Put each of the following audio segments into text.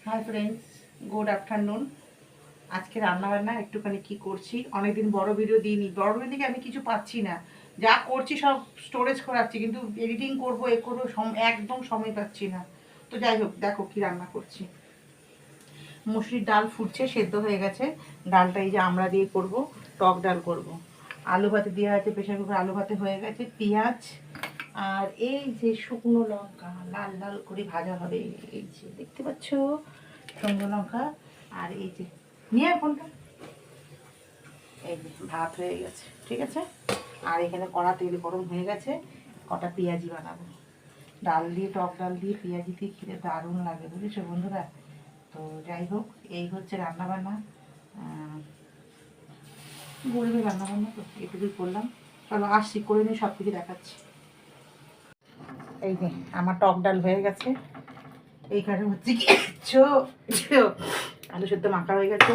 Hi friends, good afternoon. আজকে রান্নাবান্না একটুখানি কি করছি, অনেকদিন বড় ভিডিও দিইনি। বড় ভিডিও থেকে আমি কিছু পাচ্ছি না, যা করছি সব স্টোরেজ করাচ্ছি, কিন্তু এডিটিং করবো একদম সময় পাচ্ছি না। তো যাই হোক, দেখো কি রান্না করছি। মুসুরির ডাল ফুটছে, সেদ্ধ হয়ে গেছে। ডালটা এই যে আমরা দিয়ে করব, টক ডাল করব। আলু ভাতে দেওয়া আছে, প্রেশার কুকার আলু ভাতে হয়ে গেছে। পেঁয়াজ আর এই যে শুকনো লঙ্কা লাল লাল করে ভাজা হবে, এই যে দেখতে পাচ্ছ শুকনো লঙ্কা। আর এই যে নিয়ে ফোনটা, এই যে ভাত হয়ে গেছে, ঠিক আছে। আর এখানে কড়া তেল গরম হয়ে গেছে, কটা পেঁয়াজি বানাবো। ডাল দিয়ে, টক ডাল দিয়ে পেঁয়াজি দিয়ে খেতে দারুণ লাগে, বুঝেছো বন্ধুরা। তো যাই হোক, এই হচ্ছে রান্নাবান্না, গরিবের রান্নাবান্না। তো এটুকুই করলাম, চলো আসছি, করে নিয়ে সব কিছু দেখাচ্ছি। এই যে আমার টক ডাল হয়ে গেছে। এইখানে হচ্ছে কি আলু সেদ্ধ মাখা হয়ে গেছে,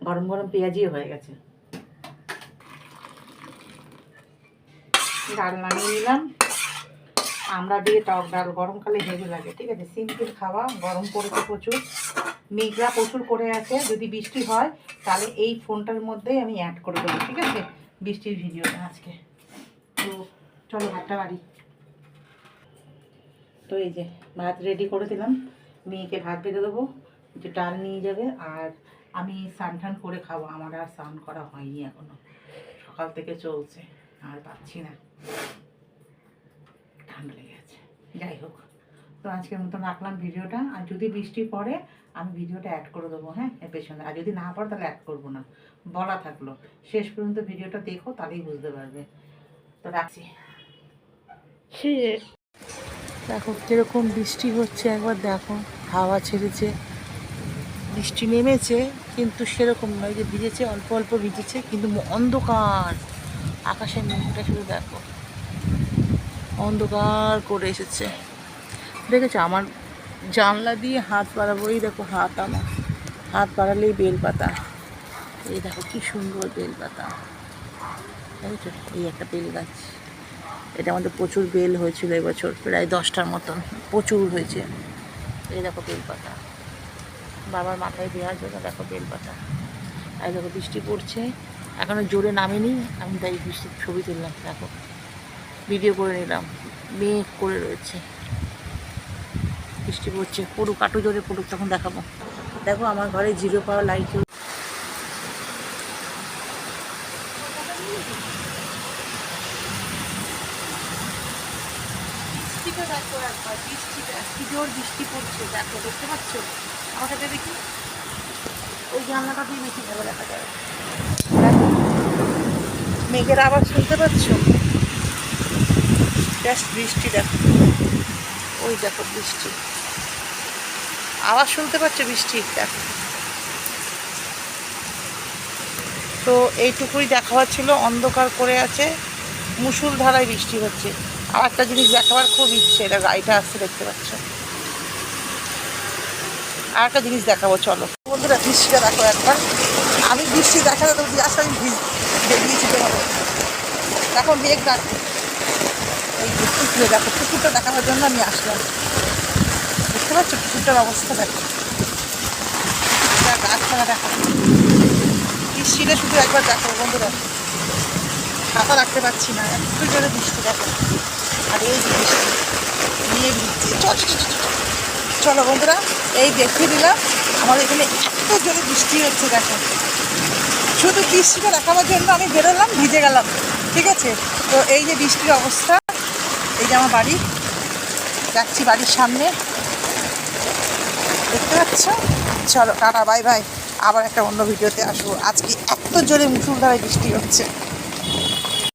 গরম গরম পেঁয়াজিও হয়ে গেছে। ডাল নামিয়ে নিলাম। আমরা দিয়ে টক ডাল গরমকালে হেভি লাগে, ঠিক আছে। সিম্পল খাওয়া, গরম পড়েছে প্রচুর, মেঘলা প্রচুর করে আছে। যদি বৃষ্টি হয় তাহলে এই ফোনটার মধ্যেই আমি অ্যাড করে দেবো, ঠিক আছে, বৃষ্টির ভিডিওটা আজকে। তো চলো ভাতটা বাড়ি। তো এই যে ভাত রেডি করে দিলাম, মেয়েকে ভাত বেঁধে দেবো, যে ডাল নিয়ে যাবে। আর আমি স্নান টান করে খাবো, আমার আর স্নান করা হয়নি এখনো, সকাল থেকে চলছে, আর পাচ্ছি না, ঠান্ডা লেগে আছে। যাই হোক, তো আজকের মতন রাখলাম ভিডিওটা। আর যদি বৃষ্টি পড়ে আমি ভিডিওটা অ্যাড করে দেবো, হ্যাঁ, এর পেছনে। আর যদি না পড়ে তাহলে অ্যাড করবো না, বলা থাকলো। শেষ পর্যন্ত ভিডিওটা দেখো, তাহলেই বুঝতে পারবে। তো রাখছি। দেখো কিরকম বৃষ্টি হচ্ছে, একবার দেখো, হাওয়া ছেড়েছে, বৃষ্টি নেমেছে, কিন্তু সেরকম নয় যে ভিজেছে, অল্প অল্প ভিজেছে, কিন্তু অন্ধকার। আকাশের মেঘটা শুধু দেখো, অন্ধকার করে এসেছে। দেখেছো আমার জানলা দিয়ে হাত বাড়াবো, এই দেখো হাত, আমার হাত বাড়ালেই বেলপাতা। এই দেখো কি সুন্দর বেলপাতা, দেখেছো, এই একটা বেল গাছ। এটা আমাদের প্রচুর বেল হয়েছিল এবছর, প্রায় 10টার মতন, প্রচুর হয়েছে। এই দেখো বেলপাতা, বাবার মাথায় দেওয়ার জন্য দেখো বেলপাতা। আর দেখো বৃষ্টি পড়ছে, এখনও জোরে নামেনি, আমি তাই বৃষ্টির ছবি তুললাম, দেখো ভিডিও করে নিলাম। মেঘ করে রয়েছে, বৃষ্টি পড়ছে, পড়ুক, কাটু জোরে পড়ুক, তখন দেখাবো। দেখো আমার ঘরে 0 পাওয়ার লাইট চলছে। বৃষ্টিটা দেখো একবার, বৃষ্টিটা কি জোর বৃষ্টি পড়ছে, দেখো, দেখতে পাচ্ছ? আমার সাথে দেখি, ওই জানলাটা দিয়ে বেশি ভালো দেখা যাবে। দেখো মেঘের আবার শুনতে পাচ্ছ, জাস্ট বৃষ্টি দেখো, ওই দেখো বৃষ্টি, আওয়াজ শুনতে পাচ্ছ বৃষ্টি, দেখো। তো এইটুকুই দেখাবার ছিল, অন্ধকার করে আছে, মুষলধারায় বৃষ্টি হচ্ছে। আর একটা জিনিস দেখাবার খুব ইচ্ছে, এটা গাড়িটা আসছে দেখতে পাচ্ছ। আর একটা জিনিস দেখাবো, চলো বন্ধুরা, বৃষ্টিটা দেখো একবার। আমি বৃষ্টি দেখাতে তো দিয়ে আসলে আমি বেরিয়েছি তোমাদের, দেখো মেঘ ডাকছে। এই পুকুরে দেখো, পুকুরটা দেখাবার জন্য আমি আসলাম, দেখতে পাচ্ছ পুকুরটার অবস্থা দেখো, গাছপালা দেখো, বৃষ্টিটা শুধু একবার দেখো বন্ধুরা। ছাতা রাখতে পারছি না, একটু জোরে বৃষ্টি দেখো। আর এই যে বৃষ্টি নিয়ে চলো বন্ধুরা, এই দেখিয়ে দিলাম আমাদের এখানে এত জোরে বৃষ্টি হচ্ছে, দেখো। শুধু বৃষ্টিটা দেখাবার জন্য আমি বেরোলাম, ভিজে গেলাম, ঠিক আছে। তো এই যে বৃষ্টির অবস্থা, এই যে আমার বাড়ি, যাচ্ছি বাড়ির সামনে, দেখতে পাচ্ছ। চলো টাটা, বাই বাই, আবার একটা অন্য ভিডিওতে আসবো। আজকে এত জোরে মুষলধারায় বৃষ্টি হচ্ছে।